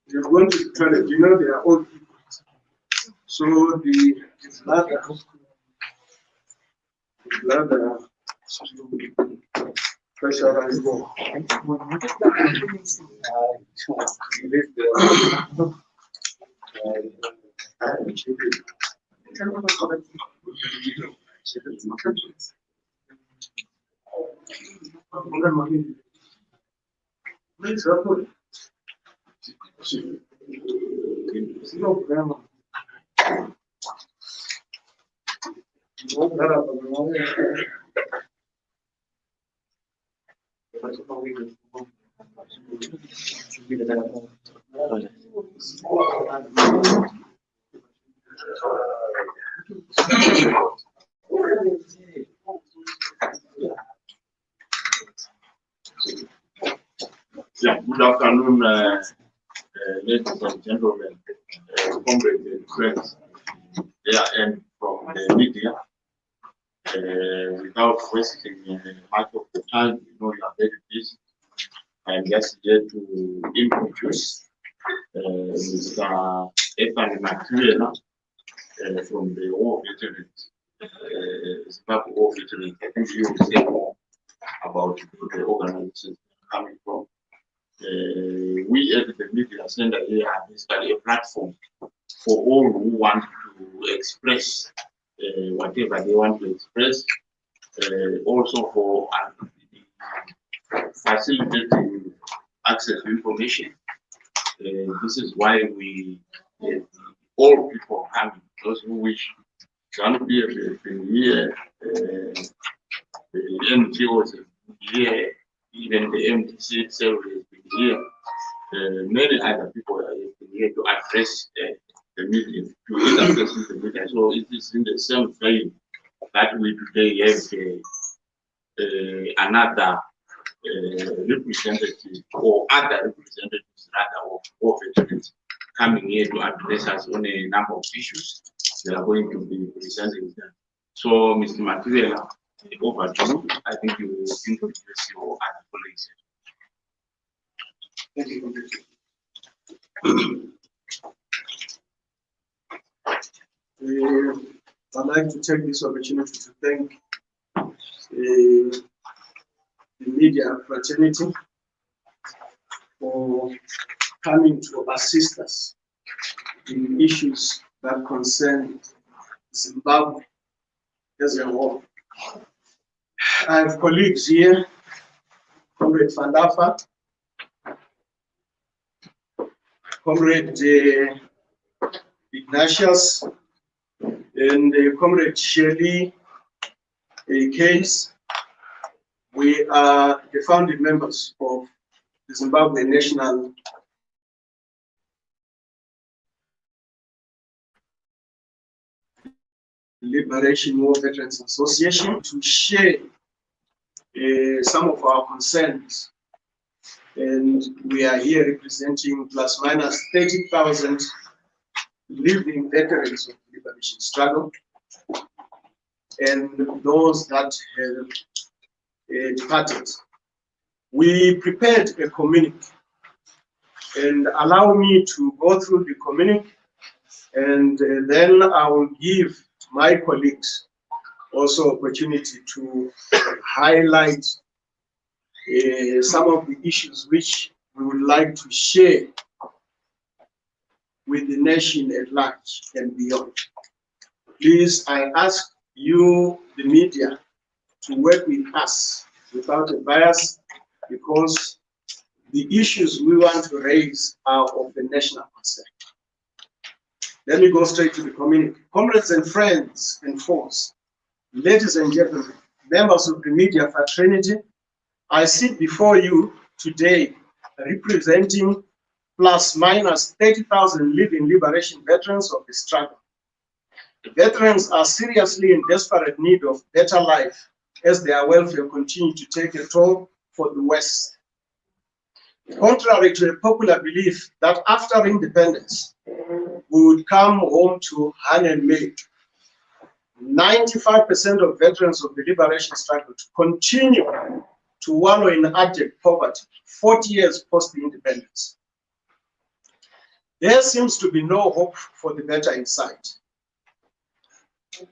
You're going to the toilet, you know they are old people. So the bladder pressure is low. No problema. Yeah, good afternoon, ladies and gentlemen, comrades and friends, and from the media. Without wasting much of the time, you know you are very busy. I'm just here to introduce Mr. Ethan Makuela from the War Veterans, Zimbabwe War Veterans. I think you will say more about the organization coming from. We at the Media Center here are basically a platform for all who want to express whatever they want to express, also for facilitating access to information. This is why we, all people coming, those who wish to be here, the NGOs here, even the MDC itself has been here. Many other people have been here to address the media, to address the media. So it is in the same vein that we today have another representative or other representatives rather of veterans coming here to address us on a number of issues. They are going to be presenting them. So, Mr. Makuela, over to you. I think you will introduce your other colleagues. Thank you. I'd like to take this opportunity to thank the media fraternity for coming to assist us in issues that concern Zimbabwe as a whole. I have colleagues here, Comrade Fandafa, Comrade Ignatius, and Comrade Shirley Case. We are the founding members of the Zimbabwe National Liberation War Veterans Association to share some of our concerns. And we are here representing plus minus 30,000 living veterans of the liberation struggle and those that have departed. We prepared a communique, and allow me to go through the communique, and then I will give my colleagues also opportunity to highlight some of the issues which we would like to share with the nation at large and beyond. Please, I ask you, the media, to work with us without a bias, because the issues we want to raise are of the national concern. Let me go straight to the community. Comrades and friends and foes, ladies and gentlemen, members of the media fraternity, I sit before you today representing plus minus 30,000 living liberation veterans of the struggle. The veterans are seriously in desperate need of better life as their welfare continues to take a toll for the West. Contrary to a popular belief that after independence, we would come home to hand and milk, 95% of veterans of the liberation struggle continue to wallow in abject poverty 40 years post the independence. There seems to be no hope for the better in sight.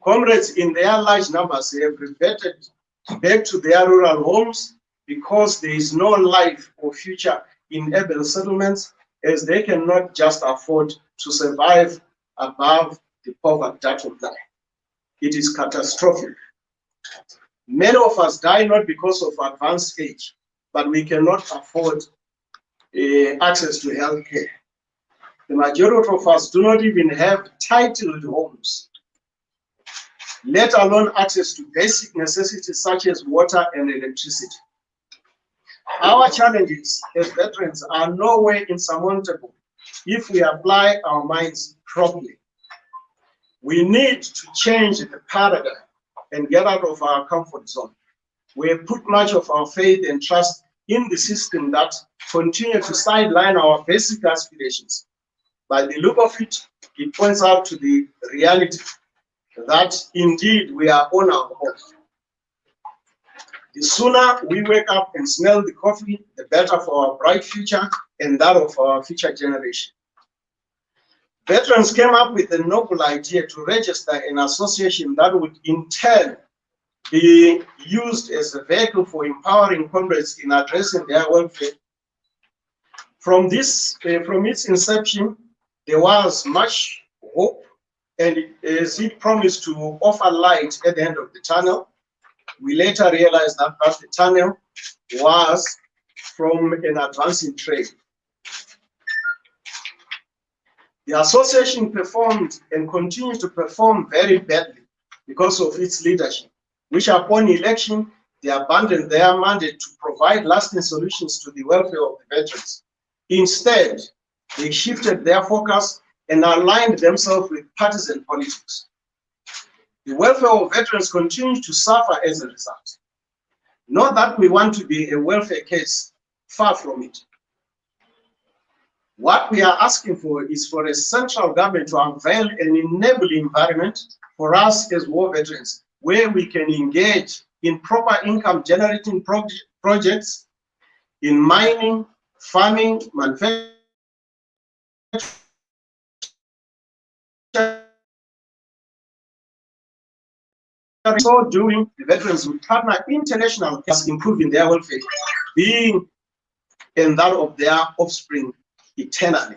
Comrades in their large numbers have reverted back to their rural homes because there is no life or future in urban settlements, as they cannot just afford to survive above the poverty dotted line. It is catastrophic. Many of us die not because of advanced age, but we cannot afford access to health care. The majority of us do not even have titled homes, let alone access to basic necessities such as water and electricity. Our challenges as veterans are no way insurmountable if we apply our minds properly. We need to change the paradigm and get out of our comfort zone. We have put much of our faith and trust in the system that continue to sideline our basic aspirations. By the look of it, it points out to the reality that indeed we are on our own. The sooner we wake up and smell the coffee, the better for our bright future and that of our future generation. Veterans came up with a noble idea to register an association that would in turn be used as a vehicle for empowering comrades in addressing their welfare. From its inception, there was much hope, and as it promised to offer light at the end of the tunnel. We later realized that the tunnel was from an advancing trade. The association performed and continues to perform very badly because of its leadership, which upon election, they abandoned their mandate to provide lasting solutions to the welfare of the veterans. Instead, they shifted their focus and aligned themselves with partisan politics. The welfare of veterans continues to suffer as a result. Not that we want to be a welfare case, far from it. What we are asking for is for a central government to unveil an enabling environment for us as war veterans, where we can engage in proper income generating projects in mining, farming, manufacturing, so doing, the veterans will partner international as improving their welfare, being and that of their offspring eternally.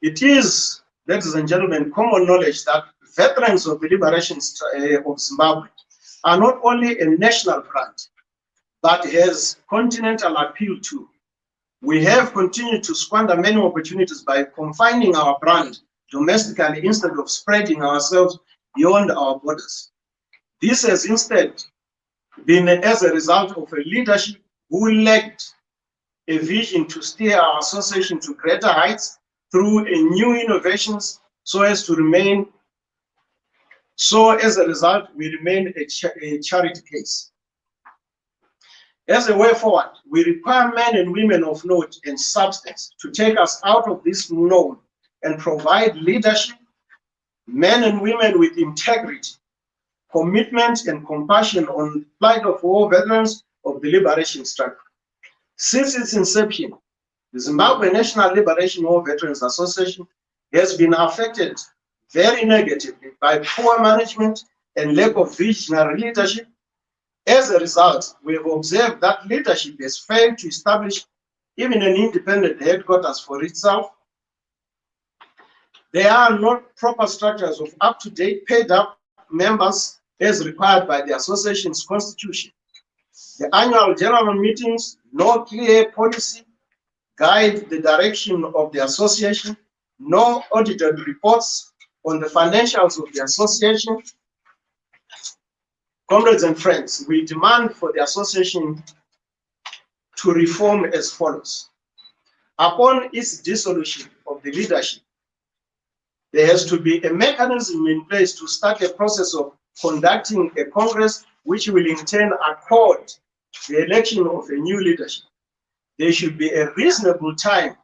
It is, ladies and gentlemen, common knowledge that veterans of the liberation of Zimbabwe are not only a national brand, but has continental appeal too. We have continued to squander many opportunities by confining our brand domestically instead of spreading ourselves beyond our borders. This has instead been as a result of a leadership who lacked a vision to steer our association to greater heights through new innovations so as a result, we remain a charity case. As a way forward, we require men and women of note and substance to take us out of this norm and provide leadership, men and women with integrity, commitment and compassion on the plight of war veterans of the liberation struggle. Since its inception, the Zimbabwe National Liberation War Veterans Association has been affected very negatively by poor management and lack of visionary leadership. As a result, we have observed that leadership has failed to establish even an independent headquarters for itself. There are not proper structures of up-to-date paid-up members as required by the association's constitution. The annual general meetings, no clear policy guide the direction of the association, no audited reports on the financials of the association. Comrades and friends, we demand for the association to reform as follows. Upon its dissolution of the leadership, there has to be a mechanism in place to start a process of conducting a Congress which will in turn accord the election of a new leadership. There should be a reasonable timeline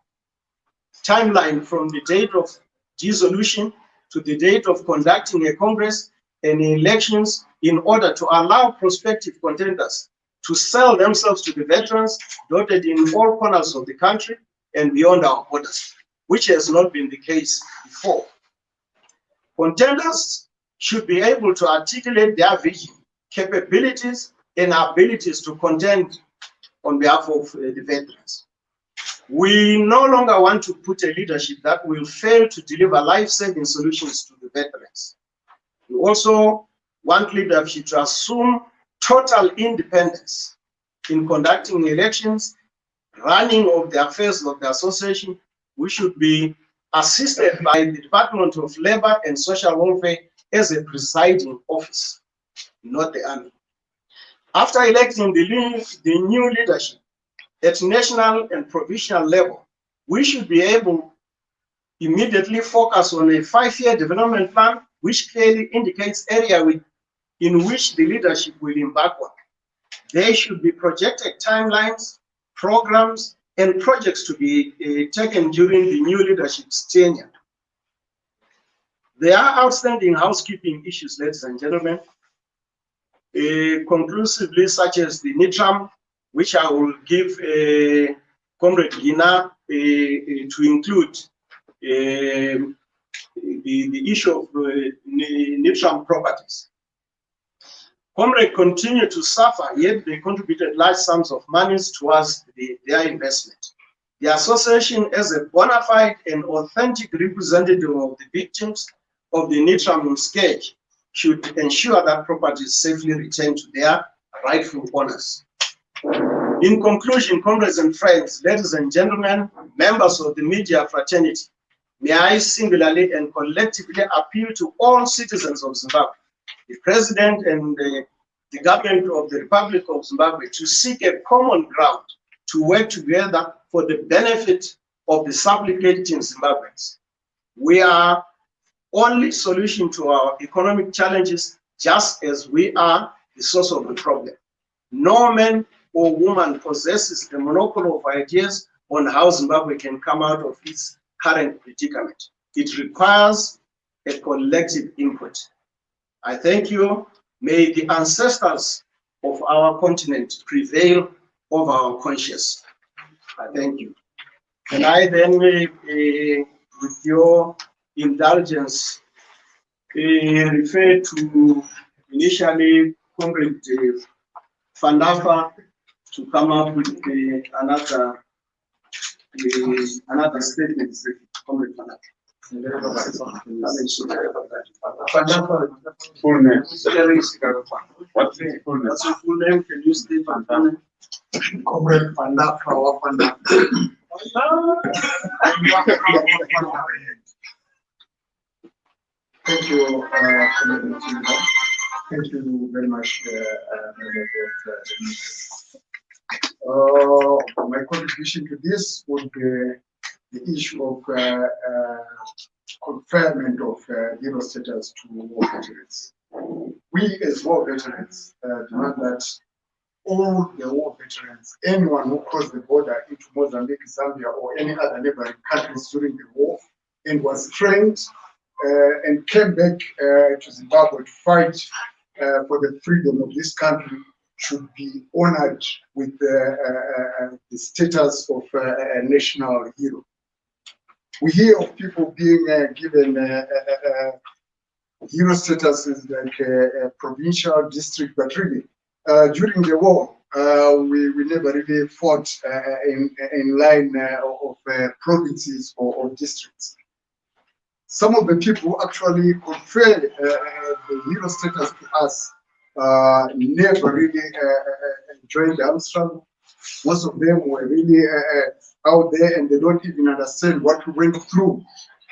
from the date of dissolution to the date of conducting a Congress and elections in order to allow prospective contenders to sell themselves to the veterans dotted in all corners of the country and beyond our borders, which has not been the case before. Contenders should be able to articulate their vision, capabilities, and abilities to contend on behalf of the veterans. We no longer want to put a leadership that will fail to deliver life-saving solutions to the veterans. We also want leadership to assume total independence in conducting elections, running of the affairs of the association. We should be assisted by the Department of Labor and Social Welfare as a presiding office, not the army. After electing the new leadership at national and provincial level, we should be able immediately focus on a 5-year development plan, which clearly indicates area in which the leadership will embark on. There should be projected timelines, programs, and projects to be taken during the new leadership's tenure. There are outstanding housekeeping issues, ladies and gentlemen, conclusively, such as the NITRAM, which I will give Comrade Gina to include the issue of NITRAM properties. Comrade continue to suffer, yet they contributed large sums of money towards their investment. The association, as a bona fide and authentic representative of the victims of the NITRAM scourge, should ensure that property is safely returned to their rightful owners. In conclusion, comrades and friends, ladies and gentlemen, members of the media fraternity, may I singularly and collectively appeal to all citizens of Zimbabwe, the President and the government of the Republic of Zimbabwe, to seek a common ground to work together for the benefit of the supplicating Zimbabweans. We are only solution to our economic challenges, just as we are the source of the problem. No man or woman possesses the monopoly of ideas on how Zimbabwe can come out of its current predicament. It requires a collective input. I thank you. May the ancestors of our continent prevail over our conscience. I thank you. And I then, with your indulgence, refer to initially Comrade Fandafa to come up with another statement. Comrade Fandafa. Full name. What's the full name? What's your full name? Can you state your full name? Comrade Fandafa or Fandafa. Thank you, Comrade Chimba. Thank you very much, members of the meeting. My contribution to this would be the issue of conferment of hero status to war veterans. We as war veterans demand that all the war veterans, anyone who crossed the border into Mozambique, Zambia, or any other neighboring countries during the war and was trained and came back to Zimbabwe to fight for the freedom of this country, should be honored with the status of a national hero. We hear of people being given hero statuses like a provincial district, but really, during the war, we never really fought in line of provinces or districts. Some of the people actually confer the hero status to us never really joined the armed struggle. Most of them were really out there and they don't even understand what we went through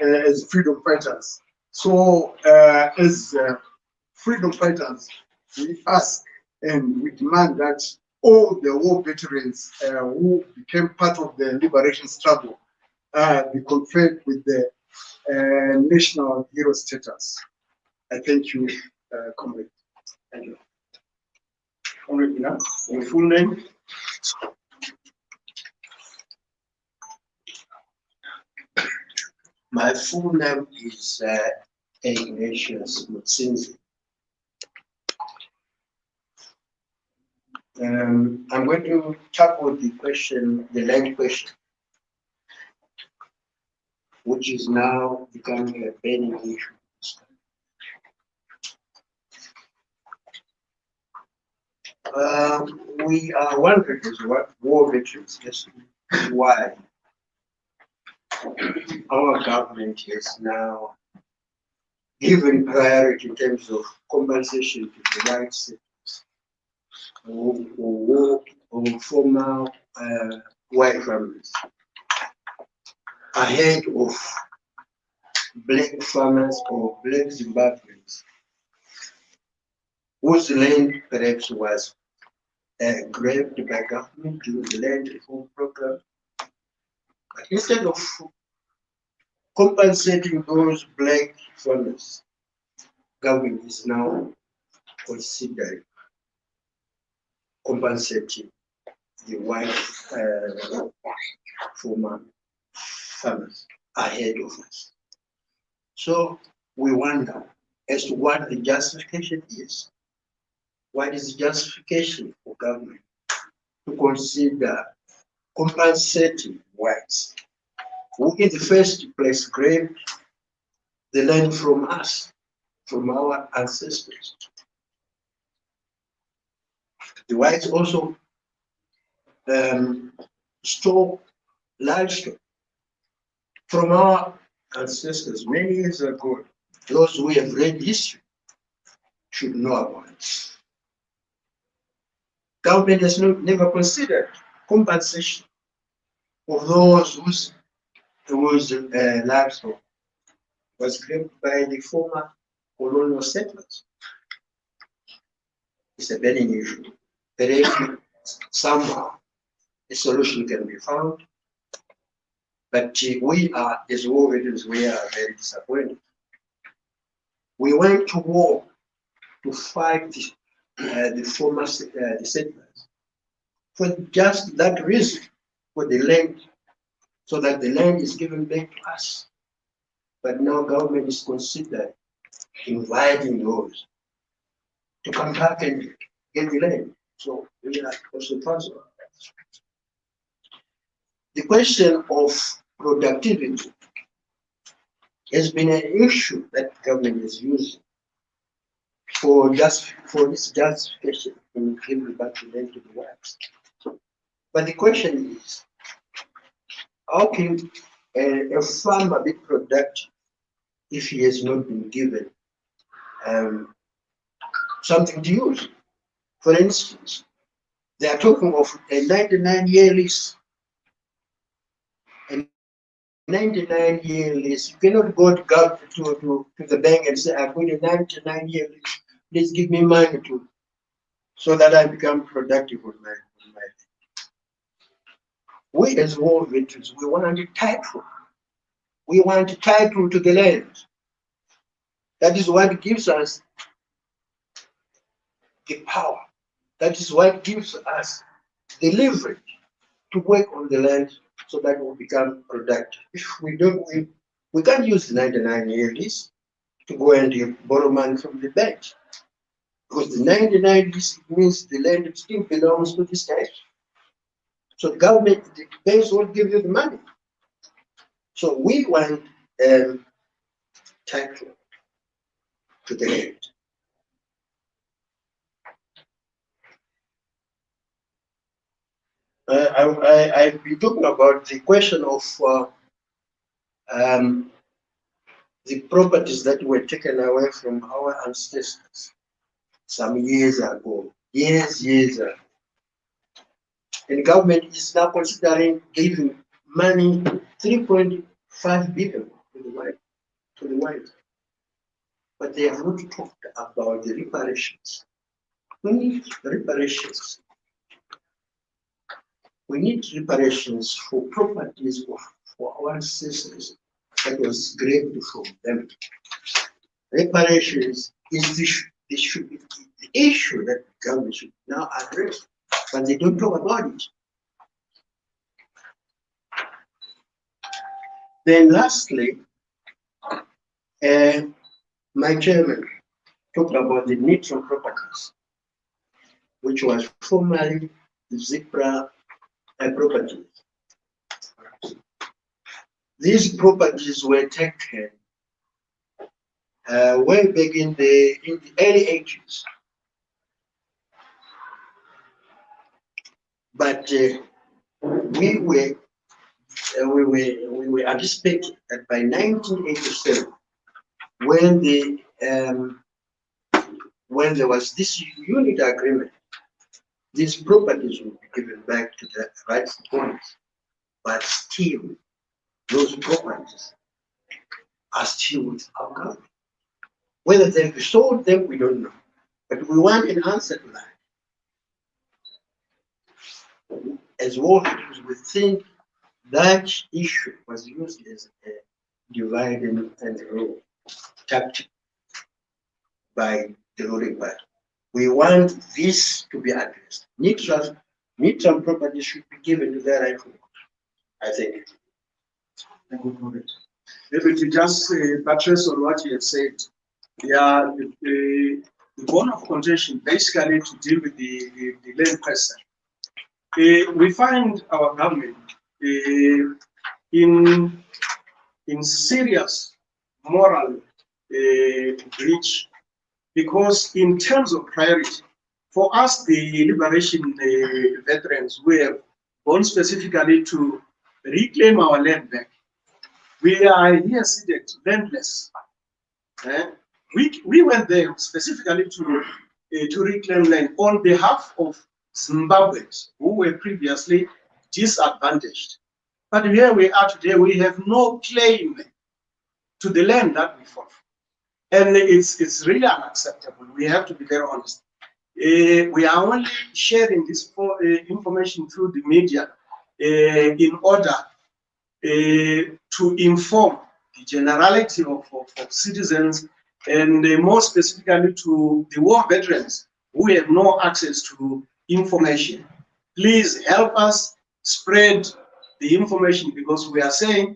as freedom fighters. So as freedom fighters, we ask and we demand that all the war veterans who became part of the liberation struggle be conferred with the national hero status. I thank you, comrade. Thank you. Comrade Ina, your full name? My full name is Ignatius Mutsinzi. I'm going to tackle the question, the land question, which is now becoming a burning issue. We are wondering as what war veterans as to why our government has now given priority in terms of compensation to the white sectors or former white families ahead of black farmers or black Zimbabweans whose land perhaps was grabbed by government during the land reform program. But instead of compensating those black farmers, government is now considering compensating the white former farmers ahead of us. So we wonder as to what the justification is. What is the justification for government to consider compensating whites who in the first place grabbed the land from us, from our ancestors? The whites also stole livestock from our ancestors many years ago. Those who have read history should know about it. Government has never considered compensation of those whose livestock was grabbed by the former colonial settlers. It's a burning issue. Perhaps somehow a solution can be found, but we are, as war veterans, we are very disappointed. We went to war to fight the former the settlers for just that reason, for the land, so that the land is given back to us. But now government is considering inviting those to come back and get the land. So we are also puzzled. The question of productivity has been an issue that government is using for this justification in giving back the land to the whites. But the question is, how can a farmer be productive if he has not been given something to use? For instance, they are talking of a 99-year lease. A 99-year lease. You cannot go to the bank and say, I'm going to 99-year lease. Please give me money so that I become productive on my land. We as war veterans, we want a title. We want a title to the land. That is what gives us the power. That is what gives us the leverage to work on the land so that we become productive. If we don't, we can't use the 99-year lease to go and borrow money from the bank. Because the 99 lease means the land still belongs to the state. So the government, the banks won't give you the money. So we want title to the land. I've been talking about the question of the properties that were taken away from our ancestors some years ago, years ago. And government is now considering giving money, 3.5 billion to the wife. But they have not talked about the reparations. We need reparations. We need reparations for properties for our ancestors that was grabbed from them. Reparations is this should be the issue that the government should now address, but they don't talk about it. Then lastly, my chairman talked about the Nitram properties, which was formerly Zipra properties. These properties were taken way back in the early 80s. But we were anticipating that by 1987, when there was this unit agreement, these properties would be given back to the rightful owners. But still, those properties are still with our government. Whether they've sold them, we don't know. But we want an answer to that. As workers, we think that issue was used as a divide and rule tactic by the ruling party. We want this to be addressed. Nitram property should be given to their rightful owners, I think. Maybe to just buttress on what you have said, yeah, the bone of contention basically to deal with the land question. We find our government in serious moral breach, because in terms of priority, for us, the liberation veterans, we have gone specifically to reclaim our land back. We are here seated landless. We went there specifically to reclaim land on behalf of Zimbabweans who were previously disadvantaged. But here we are today, we have no claim to the land that we fought for. And it's really unacceptable. We have to be very honest. We are only sharing this information through the media in order to inform the generality of citizens, and more specifically to the war veterans who have no access to information. Please help us spread the information, because we are saying,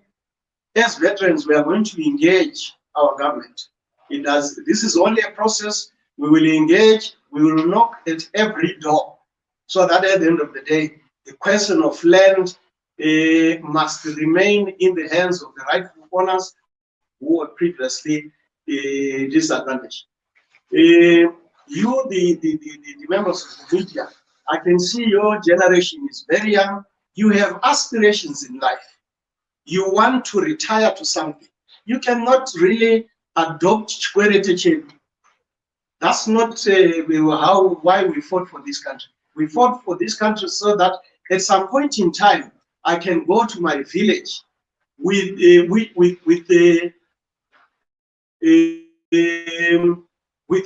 as veterans, we are going to engage our government. This is only a process. We will engage, we will knock at every door, so that at the end of the day, the question of land must remain in the hands of the rightful owners who were previously disadvantaged. The members of the media, I can see your generation is very young. You have aspirations in life. You want to retire to something. You cannot really adopt Chikwerete. That's not why we fought for this country. We fought for this country so that at some point in time, I can go to my village with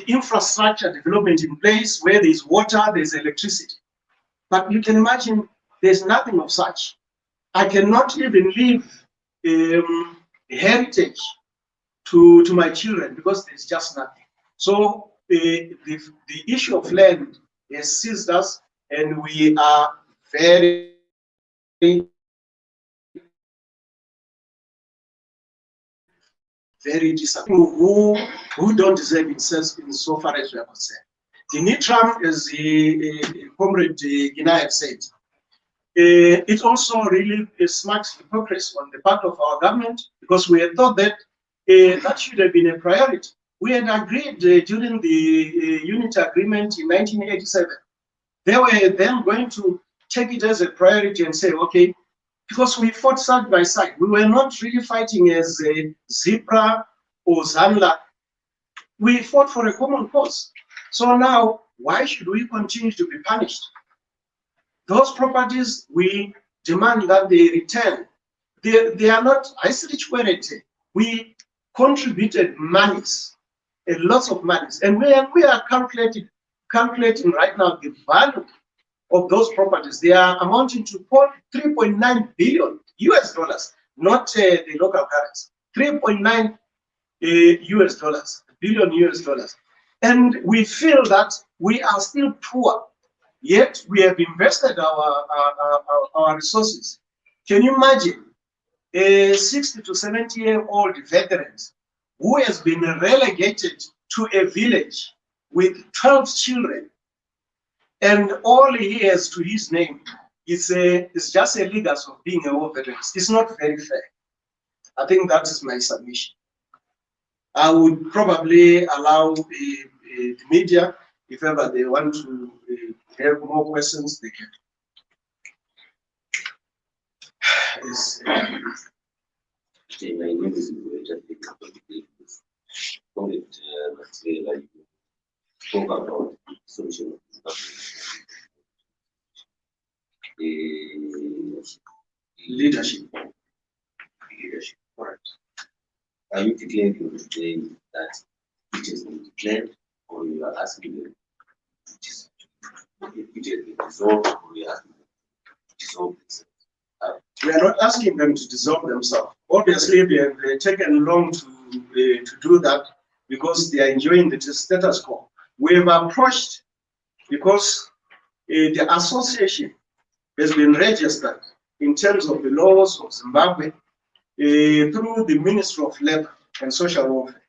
infrastructure development in place, where there's water, there's electricity. But you can imagine there's nothing of such. I cannot even leave heritage to my children, because there's just nothing. So the issue of land has seized us, and we are very disappointed, who don't deserve it in so far as we are concerned. The Nitram, as Comrade Ginai said, it also really smacks hypocrisy on the part of our government, because we had thought that that should have been a priority. We had agreed during the unit agreement in 1987. They were then going to take it as a priority and say, okay, because we fought side by side. We were not really fighting as a Zipra or Zanla. We fought for a common cause. So now, why should we continue to be punished? Those properties, we demand that they return They are not Icebridge Werete. We contributed monies, a lot of monies, and we are calculating right now the value of those properties. They are amounting to 3.9 billion US dollars, not the local currency. 3.9 US dollars, billion US dollars. And we feel that we are still poor, yet we have invested our resources. Can you imagine a 60 to 70-year-old veteran who has been relegated to a village with 12 children, and all he has to his name is just a legacy of being a war veteran? It's not very fair. I think that is my submission. I would probably allow the media, if ever they want to have more questions, they can. Yes. Okay, my name is Richard like spoke about solution Leadership. Leadership. Correct. Are you declaring today that it has been declared, or you are asking them it has been dissolved, or you are asking them to dissolve themselves? We are not asking them to dissolve themselves. Obviously, they have taken long to do that because they are enjoying the status quo. We have approached because the association has been registered in terms of the laws of Zimbabwe through the Ministry of Labor and Social Welfare.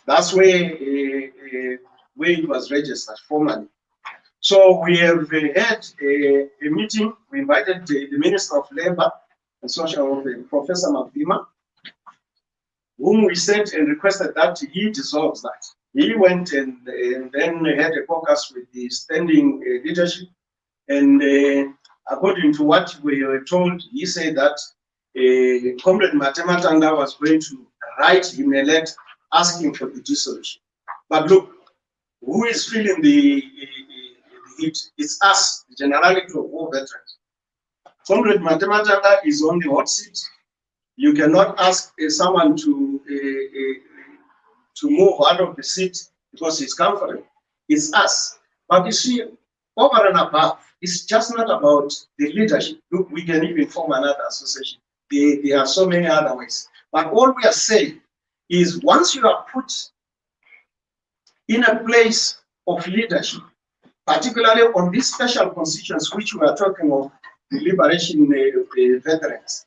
That's where it was registered formally. So we have had a meeting. We invited the Minister of Labor and Social Welfare, Professor Mabima, whom we sent and requested that he dissolves that. He went and then had a caucus with the standing leadership, and according to what we were told, he said that Comrade Matematanda was going to write him a letter asking for the dissolution. But look, who is feeling the heat? It's us, the Generality of War Veterans. Comrade Matematanda is on the hot seat. You cannot ask someone to move out of the seat because he's comfortable. It's us. But you see, over and above, it's just not about the leadership. Look, we can even form another association. There are so many other ways. But all we are saying is once you are put in a place of leadership, particularly on these special constitutions which we are talking of, the liberation veterans,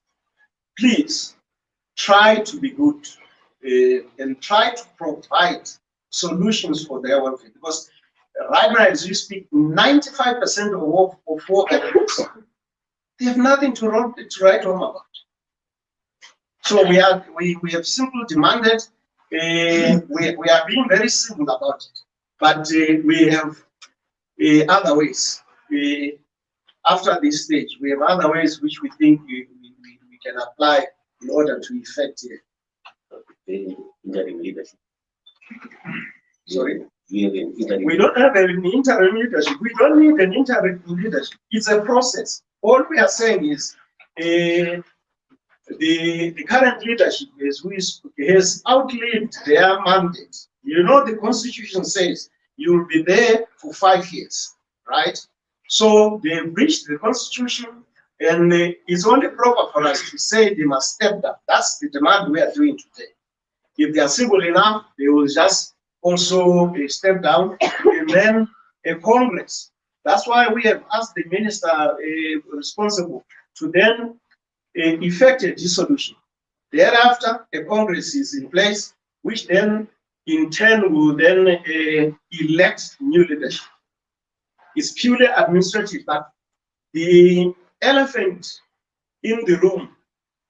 please try to be good and try to provide solutions for their welfare. Because right now, as we speak, 95% of war veterans, they have nothing to write home about. So we have simply demanded, we are being very simple about it, but we have other ways. After this stage, we have other ways which we think we can apply in order to effect the interim leadership. Sorry? We don't have an interim leadership. We don't need an interim leadership. It's a process. All we are saying is the current leadership has outlived their mandate. You know, the Constitution says you will be there for 5 years, right? So they breached the Constitution, and it's only proper for us to say they must step down. That's the demand we are doing today. If they are simple enough, they will just also step down, and then a Congress. That's why we have asked the minister responsible to then effect a dissolution. Thereafter, a Congress is in place, which then in turn will then elect new leadership. It's purely administrative, but the elephant in the room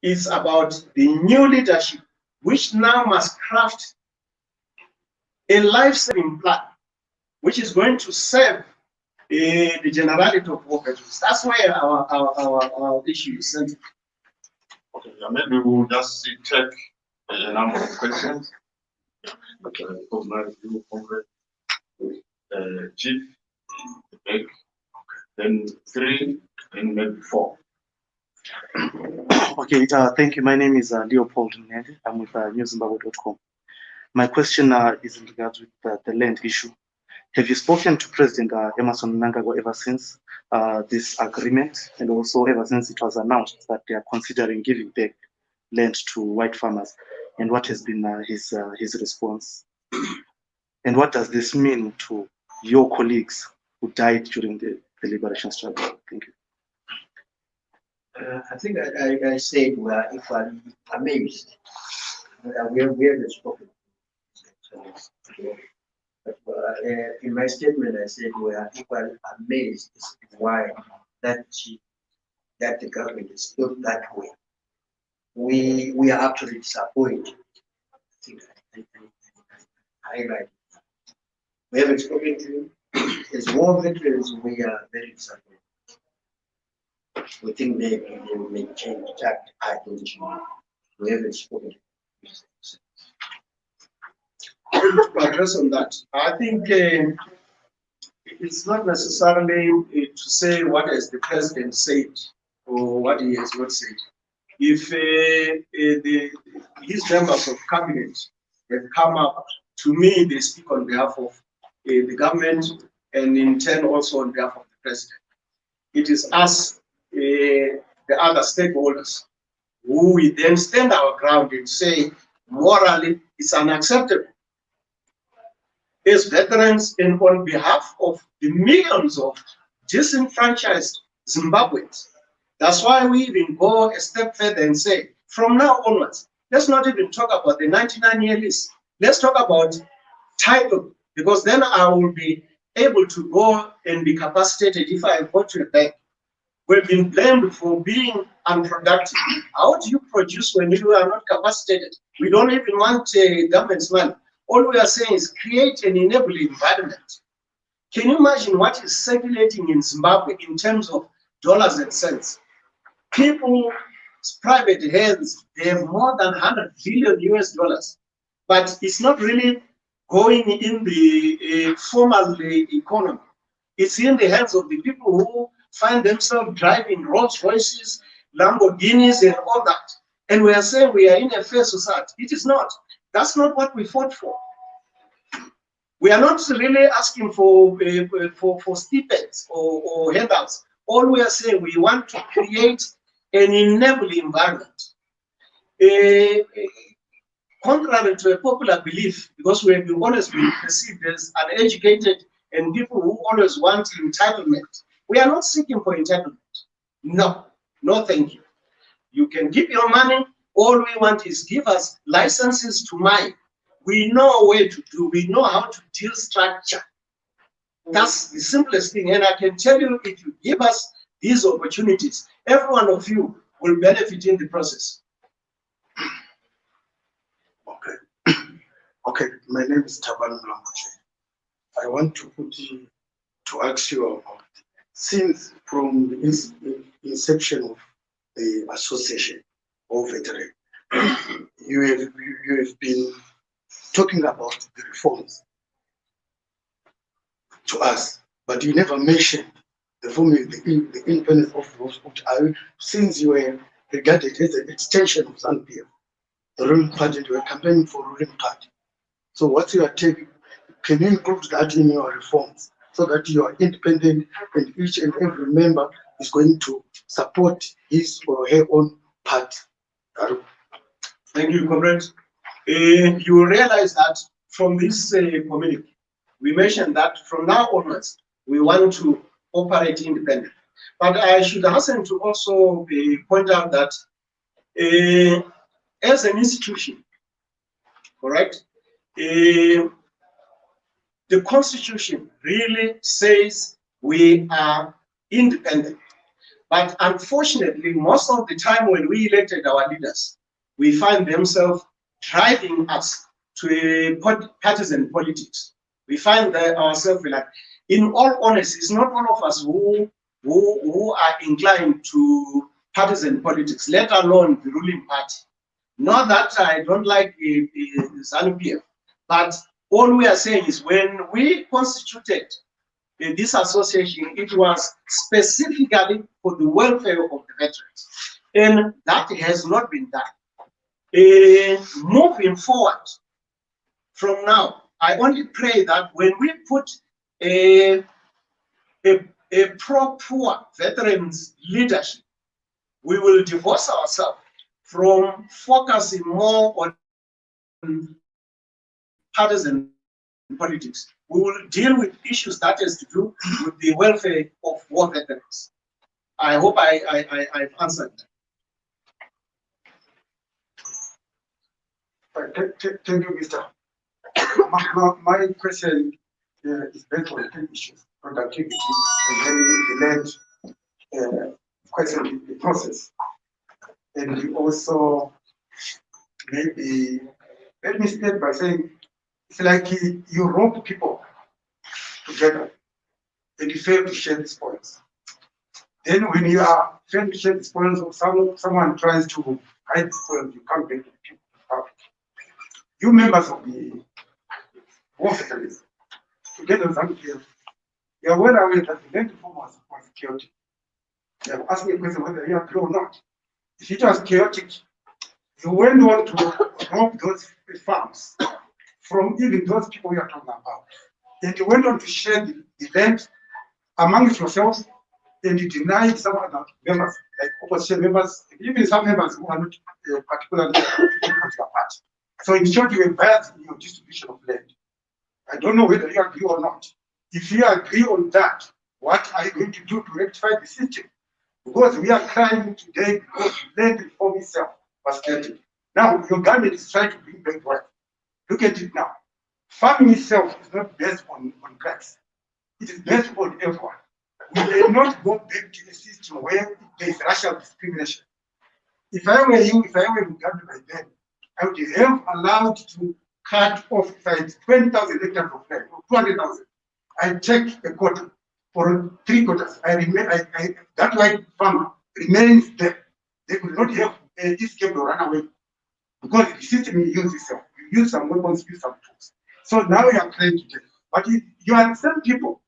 is about the new leadership, which now must craft a life-saving plan, which is going to serve the Generality of War Veterans. That's where our issue is centered. Okay, maybe we'll just take a number of questions. Chief, then 3, and maybe 4. Okay, thank you. My name is Leopold Mnende. I'm with newzimbabwe.com. My question is in regards with the land issue. Have you spoken to President Emerson Mnangagwa ever since this agreement, and also ever since it was announced that they are considering giving back land to white farmers? And what has been his response? And what does this mean to your colleagues who died during the liberation struggle? Thank you. I think I said we are equally amazed. We haven't spoken. But in my statement, I said we are equally amazed as to why that the government is not that way. We are actually disappointed. I think I highlight. We haven't spoken to you. As war veterans, we are very disappointed. We think they may change tact. I don't know. We haven't spoken. To address on that, I think it's not necessarily to say what has the president said or what he has not said. If his members of cabinet have come up, to me, they speak on behalf of the government and in turn also on behalf of the president. It is us, the other stakeholders, who we then stand our ground and say, morally, it's unacceptable. As veterans and on behalf of the millions of disenfranchised Zimbabweans. That's why we even go a step further and say, from now onwards, let's not even talk about the 99-year list. Let's talk about title, because then I will be able to go and be capacitated if I go to a bank. We've been blamed for being unproductive. How do you produce when you are not capacitated? We don't even want government's money. All we are saying is create an enabling environment. Can you imagine what is circulating in Zimbabwe in terms of dollars and cents? People's private hands, they have more than 100 billion US dollars, but it's not really going in the formal economy. It's in the hands of the people who find themselves driving Rolls Royces, Lamborghinis, and all that. And we are saying we are in a fair society. It is not. That's not what we fought for. We are not really asking for stipends or handouts. All we are saying, we want to create an enabling environment. Contrary to a popular belief, because we have always been perceived as uneducated and people who always want entitlement. We are not seeking for entitlement. No, no, thank you. You can give your money. All we want is give us licenses to mine. We know where to do. We know how to deal structure. That's the simplest thing. And I can tell you, if you give us these opportunities, every one of you will benefit in the process. Okay. Okay. My name is Taban Mlamboche. I want to ask you about, since from the inception of the association of veterans, you have been talking about the reforms to us, but you never mentioned the independence of those since you were regarded as an extension of ZANU-PF, the ruling party. You were campaigning for ruling party. So what's your take? Can you include that in your reforms so that you are independent and each and every member is going to support his or her own party? Thank you, comrade. You will realize that from this community, we mentioned that from now onwards, we want to operate independently. But I should hasten to also point out that as an institution, correct, the Constitution really says we are independent. But unfortunately, most of the time when we elected our leaders, we find themselves driving us to a partisan politics. We find that ourselves like, in all honesty, it's not all of us who are inclined to partisan politics, let alone the ruling party. Not that I don't like ZANU-PF, but all we are saying is when we constituted this association, it was specifically for the welfare of the veterans. And that has not been done. Moving forward from now, I only pray that when we put a proper veterans leadership, we will divorce ourselves from focusing more on partisan politics. We will deal with issues that has to do with the welfare of war veterans. I hope I've answered that. Thank you, Mr. My question is based on two issues: productivity and then the land question, the process, and you also maybe let me start by saying it's like you rope people together and you fail to share the spoils. Then when you are failing to share the spoils, or someone tries to hide the spoils, you can't get the people to have it. You members of the war veterans, together with Zambia, you are well aware that the land reform was chaotic. You have asked me a question whether you agree or not. If it was chaotic, you went on to rob those farms from even those people we are talking about. And you went on to share the land amongst yourselves, and you denied some other members, like opposition members, even some members who are not particularly particular party. So in short, you were biased in your distribution of land. I don't know whether you agree or not. If you agree on that, what are you going to do to rectify the system? Because we are crying today because land reform itself was chaotic. Now your government is trying to bring back work. Look at it now. Farming itself is not based on grants. It is based on everyone. We may not go back to a system where there is racial discrimination. If I were you, if I were in government by then, I would have allowed to cut off, if I had 20,000 hectares of land, or 200,000, I take a quarter or 3 quarters. That white farmer remains there. They will not have escape or run away because the system uses itself. You use some weapons, use some tools. So now you are trying to get, but you are the same people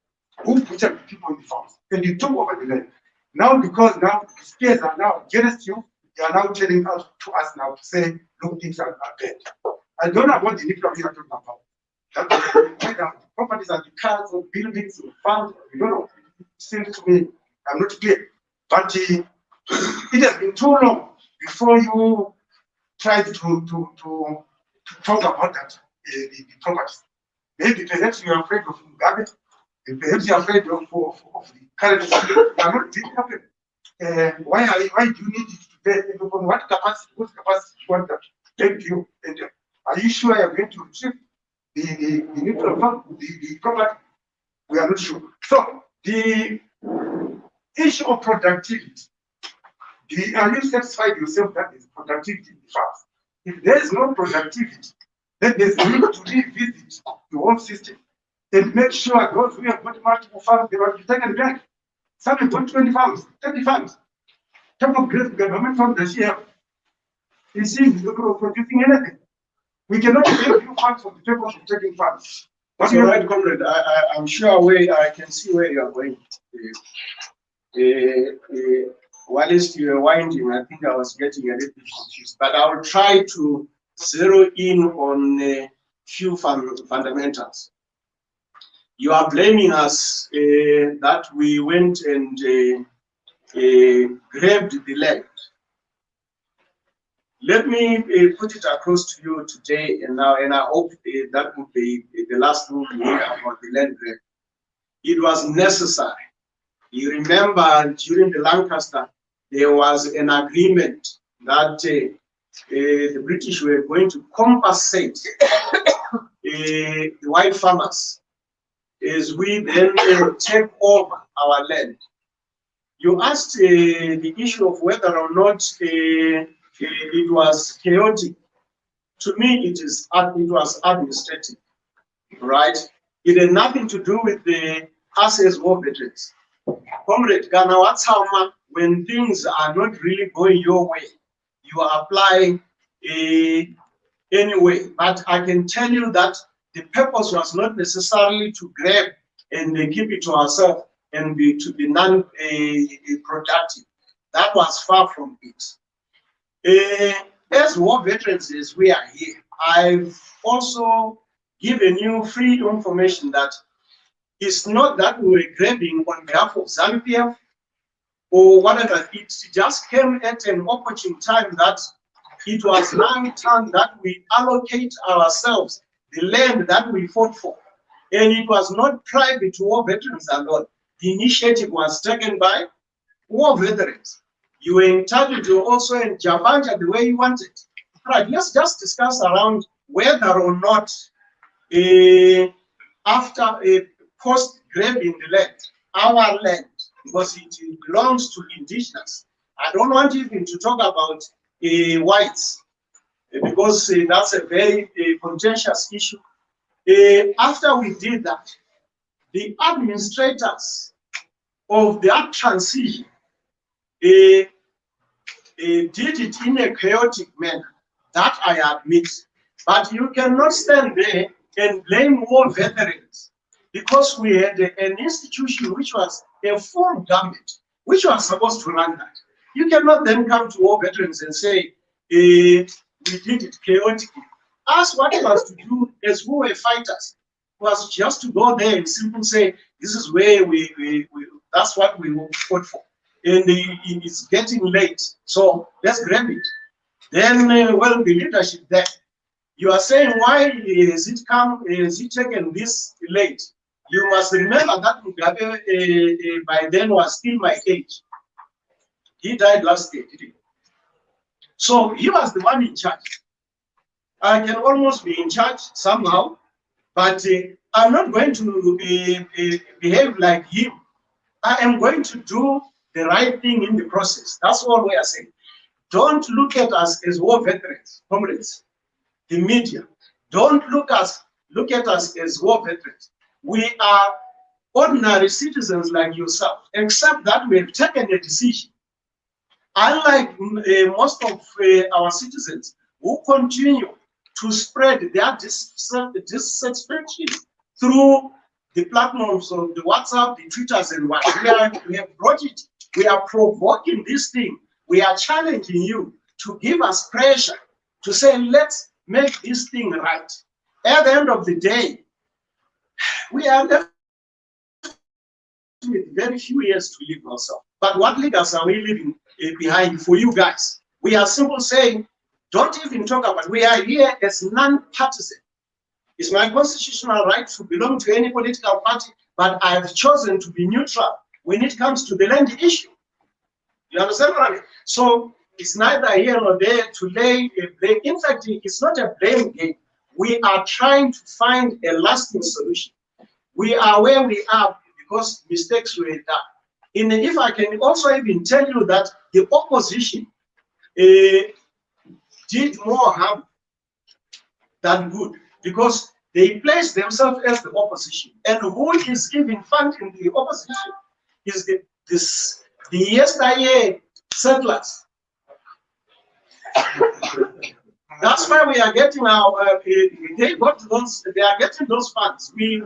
who butchered people in the farms and you took over the land. Now, because now the spears are now against you, you are now telling us to us now to say, look, things are bad. I don't know what the NIPRA we are talking about. The properties are the cars or buildings or farms, we don't know. It seems to me, I'm not clear. But it has been too long before you tried to talk about that, the properties. Maybe perhaps you are afraid of Mugabe, and perhaps you are afraid of the current system. You are not really happy. Why do you need it today? What capacity you want that to take you? And are you sure you are going to retrieve the property? We are not sure. So the issue of productivity, are you satisfied yourself that there is productivity in the farms? If there is no productivity, then there's need to revisit the whole system and make sure those who have got multiple farms, they will be taken back. Some have got 20 farms, 30 farms. Type of great government farm does she have? You see, it's not producing anything. We cannot take few farms from the people from taking farms. But you're right, comrade. I'm sure I can see where you are going. Whilst you were winding, I think I was getting a little bit confused. But I will try to zero in on a few fundamentals. You are blaming us that we went and grabbed the land. Let me put it across to you today and now, and I hope that would be the last move we hear about the land grab. It was necessary. You remember during the Lancaster, there was an agreement that the British were going to compensate the white farmers as we then take over our land. You asked the issue of whether or not it was chaotic. To me, it was administrative, right? It had nothing to do with us as war veterans. Comrade Ghana Watsama, when things are not really going your way, you apply anyway. But I can tell you that the purpose was not necessarily to grab and keep it to ourselves and to be non-productive. That was far from it. As war veterans, as we are here, I've also given you free information that it's not that we were grabbing on behalf of ZANU-PF or whatever. It just came at an opportune time that it was now time that we allocate ourselves the land that we fought for. And it was not private war veterans alone. The initiative was taken by war veterans. You were entitled to also in Jabanja the way you wanted. Right, let's just discuss around whether or not after a post-grabbing the land, our land, because it belongs to indigenous. I don't want even to talk about whites, because that's a very contentious issue. After we did that, the administrators of that transition did it in a chaotic manner. That I admit. But you cannot stand there and blame war veterans, because we had an institution which was a full government, which was supposed to run that. You cannot then come to war veterans and say, we did it chaotically. Us, what was to do as who were fighters was just to go there and simply say, this is where that's what we fought for. And it's getting late, so let's grab it. Then, well, the leadership there, you are saying, why is it taken this late? You must remember that Mugabe by then was still my age. He died last year, didn't he? So he was the one in charge. I can almost be in charge somehow, but I'm not going to behave like him. I am going to do the right thing in the process. That's all we are saying. Don't look at us as war veterans, comrades. The media, don't look at us as war veterans. We are ordinary citizens like yourself, except that we have taken a decision. Unlike most of our citizens who continue to spread their dissatisfaction through the platforms of the WhatsApp, the Twitters, and what we have brought it. We are provoking this thing. We are challenging you to give us pressure to say, let's make this thing right. At the end of the day, we are left with very few years to live ourselves. But what leaders are we leaving behind for you guys? We are simply saying, don't even talk about it. We are here as non-partisan. It's my constitutional right to belong to any political party, but I have chosen to be neutral when it comes to the land issue. You understand what I mean? So it's neither here nor there to lay a blame. In fact, it's not a blame game. We are trying to find a lasting solution. We are where we are because mistakes were done. If I can also even tell you that the opposition did more harm than good, because they placed themselves as the opposition. And who is even funding the opposition is the yesteryear settlers. That's why we are getting our, they are getting those funds, we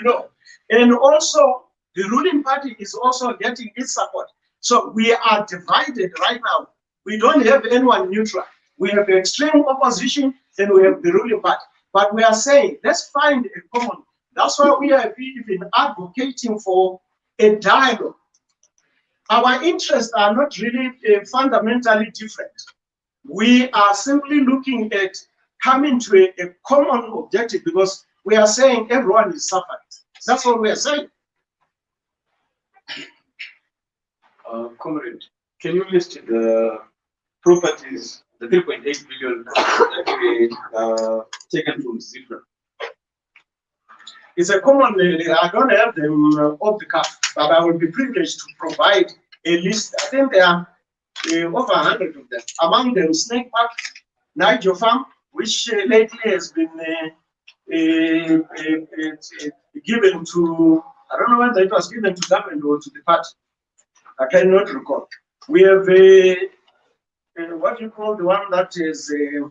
know. And also, the ruling party is also getting its support. So we are divided right now. We don't have anyone neutral. We have the extreme opposition and we have the ruling party. But we are saying, let's find a common. That's why we are even advocating for a dialogue. Our interests are not really fundamentally different. We are simply looking at coming to a common objective, because we are saying everyone is suffering. That's what we are saying. Comrade, can you list the properties, the 3.8 billion that taken from Zifra? It's a common, I don't have them off the cuff, but I will be privileged to provide a list. I think there are over 100 of them. Among them, Snake Park, Niger Farm, which lately has been given to, I don't know whether it was given to government or to the party. I cannot recall. We have what do you call the one that is the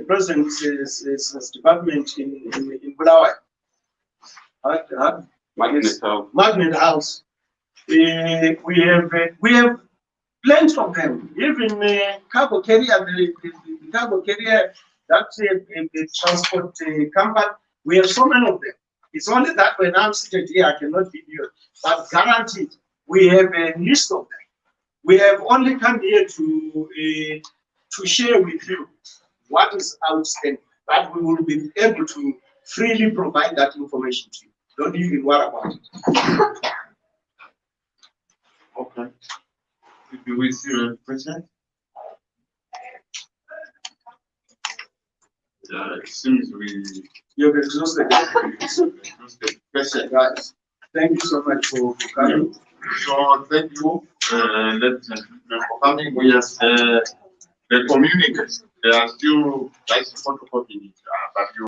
president's department in Bulawayo? Magnet House. We have plenty of them. Even cargo carrier, the cargo carrier, that's a transport company. We have so many of them. It's only that when I'm sitting here, I cannot give you, but guaranteed, we have a list of them. We have only come here to share with you what is outstanding, but we will be able to freely provide that information to you. Don't even worry about it. Okay. Do we see a question? Yeah, it seems You've exhausted. exhausted question. Guys, thank you so much for coming. So thank you, ladies and gentlemen, for coming. We have the communities. They are still photocopying it, but you